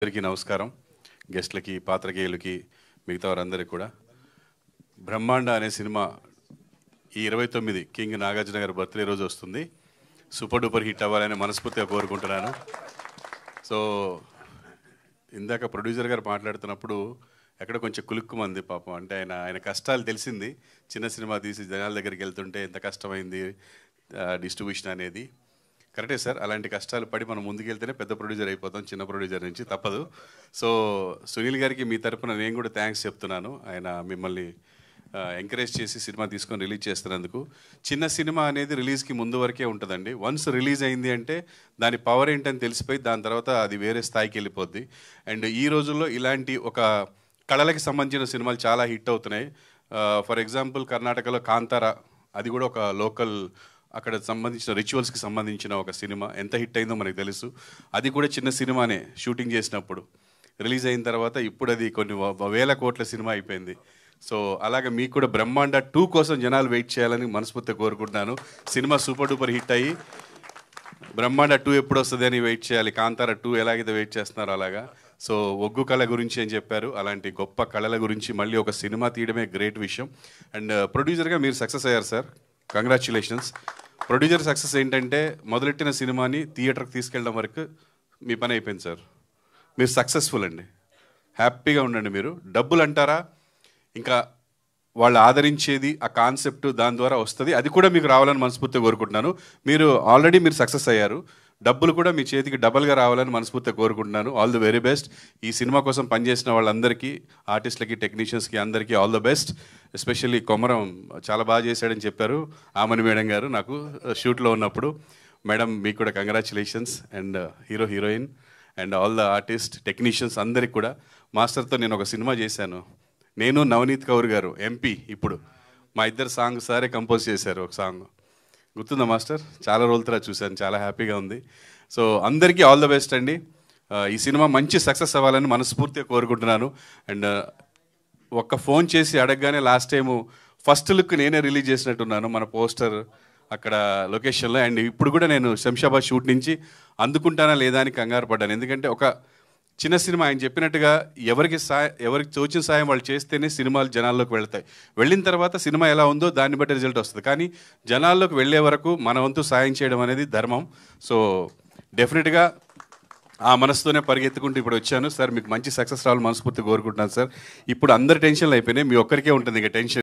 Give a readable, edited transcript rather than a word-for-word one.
అందరికీ నమస్కారం. గెస్ట్లకి, పాత్రికేయులకి, మిగతా వారందరికీ కూడా. బ్రహ్మాండ అనే సినిమా ఈ 29 కింగ్ నాగార్జున గారి బర్త్డే రోజు వస్తుంది. సూపర్ డూపర్ హిట్ అవ్వాలని మనస్ఫూర్తిగా కోరుకుంటున్నాను. సో ఇందాక ప్రొడ్యూసర్ గారు మాట్లాడుతున్నప్పుడు ఎక్కడ కొంచెం కులుక్కుమంది పాపం. అంటే ఆయన కష్టాలు తెలిసింది. చిన్న సినిమా తీసి జనాల దగ్గరికి వెళ్తుంటే ఎంత కష్టమైంది డిస్ట్రిబ్యూషన్ అనేది. కరెక్టే సార్, అలాంటి కష్టాలు పడి మనం ముందుకెళ్తేనే పెద్ద ప్రొడ్యూసర్ అయిపోతాం, చిన్న ప్రొడ్యూసర్ నుంచి తప్పదు. సో సునీల్ గారికి మీ తరపున నేను కూడా థ్యాంక్స్ చెప్తున్నాను. ఆయన మిమ్మల్ని ఎంకరేజ్ చేసి సినిమా తీసుకొని రిలీజ్ చేస్తున్నందుకు. చిన్న సినిమా అనేది రిలీజ్కి ముందు వరకే ఉంటుందండి. వన్స్ రిలీజ్ అయింది అంటే దాని పవర్ ఏంటని తెలిసిపోయి దాని తర్వాత అది వేరే స్థాయికి వెళ్ళిపోద్ది. అండ్ ఈ రోజుల్లో ఇలాంటి ఒక కళలకి సంబంధించిన సినిమాలు చాలా హిట్ అవుతున్నాయి. ఫర్ ఎగ్జాంపుల్ కర్ణాటకలో కాంతారా, అది కూడా ఒక లోకల్ అక్కడ సంబంధించిన రిచువల్స్కి సంబంధించిన ఒక సినిమా ఎంత హిట్ అయిందో మనకు తెలుసు. అది కూడా చిన్న సినిమానే షూటింగ్ చేసినప్పుడు. రిలీజ్ అయిన తర్వాత ఇప్పుడు అది కొన్ని వేల కోట్ల సినిమా అయిపోయింది. సో అలాగే మీకు కూడా బ్రహ్మాండ 2 కోసం జనాలు వెయిట్ చేయాలని మనస్ఫూర్తిగా కోరుకుంటున్నాను. సినిమా సూపర్ డూపర్ హిట్ అయ్యి బ్రహ్మాండ 2 ఎప్పుడు వస్తుంది అని వెయిట్ చేయాలి. కాంతారా 2 ఎలాగైతే వెయిట్ చేస్తున్నారో అలాగా. సో ఒగ్గు కళ గురించి అని చెప్పారు. అలాంటి గొప్ప కళల గురించి మళ్ళీ ఒక సినిమా తీయడమే గ్రేట్ విషయం. అండ్ ప్రొడ్యూసర్గా మీరు సక్సెస్ అయ్యారు సార్, కంగ్రాచ్యులేషన్స్. ప్రొడ్యూసర్ సక్సెస్ ఏంటంటే మొదలెట్టిన సినిమాని థియేటర్కి తీసుకెళ్ళడం వరకు మీ పని అయిపోయింది సార్. మీరు సక్సెస్ఫుల్ అండి, హ్యాపీగా ఉండండి. మీరు డబ్బులు అంటారా, ఇంకా వాళ్ళు ఆదరించేది ఆ కాన్సెప్ట్ దాని ద్వారా వస్తుంది. అది కూడా మీకు రావాలని మనస్ఫూర్తిగా కోరుకుంటున్నాను. మీరు ఆల్రెడీ సక్సెస్ అయ్యారు, డబ్బులు కూడా మీ చేతికి డబల్గా రావాలని మనస్ఫూర్తిగా కోరుకుంటున్నాను. All the very best. ఈ సినిమా కోసం పనిచేసిన వాళ్ళందరికీ, ఆర్టిస్టులకి, టెక్నీషియన్స్కి అందరికీ all the best. Especially Komaram చాలా బాగా చేశాడని చెప్పారు ఆమని మేడం గారు నాకు షూట్లో ఉన్నప్పుడు. మేడం మీకు కూడా congratulations. And hero, heroine and all the artist, technicians అందరికి కూడా. మాస్టర్తో నేను ఒక సినిమా చేశాను, నేను నవనీత్ కౌర్ గారు ఎంపీ. ఇప్పుడు మా ఇద్దరు సాంగ్ సారే కంపోజ్ చేశారు. ఒక సాంగ్ గుర్తుందా మాస్టర్? చాలా రోజుల తర్వాత చూశాను, చాలా హ్యాపీగా ఉంది. సో అందరికీ ఆల్ ద బెస్ట్ అండి. ఈ సినిమా మంచి సక్సెస్ అవ్వాలని మనస్ఫూర్తిగా కోరుకుంటున్నాను. అండ్ ఒక్క ఫోన్ చేసి అడగగానే లాస్ట్ టైము ఫస్ట్ లుక్ నేనే రిలీజ్ చేసినట్టున్నాను మన పోస్టర్ అక్కడ లొకేషన్లో. అండ్ ఇప్పుడు కూడా నేను శంషాబాద్ షూట్ నుంచి అందుకుంటానా లేదా అని కంగారు పడ్డాను. ఎందుకంటే ఒక చిన్న సినిమా, ఆయన చెప్పినట్టుగా ఎవరికి తోచిన సాయం వాళ్ళు చేస్తేనే సినిమాలు జనాల్లోకి వెళ్తాయి. వెళ్ళిన తర్వాత సినిమా ఎలా ఉందో దాన్ని బట్టి రిజల్ట్ వస్తుంది. కానీ జనాల్లోకి వెళ్ళే వరకు మన వంతు సాయం చేయడం అనేది ధర్మం. సో డెఫినెట్గా ఆ మనసుతోనే పరిగెత్తుకుంటూ ఇప్పుడు వచ్చాను. సార్ మీకు మంచి సక్సెస్ రావాలని మనస్ఫూర్తిగా కోరుకుంటున్నాను సార్. ఇప్పుడు అందరి టెన్షన్లు అయిపోయినాయి, మీ ఒక్కరికే ఉంటుంది ఇక టెన్షన్.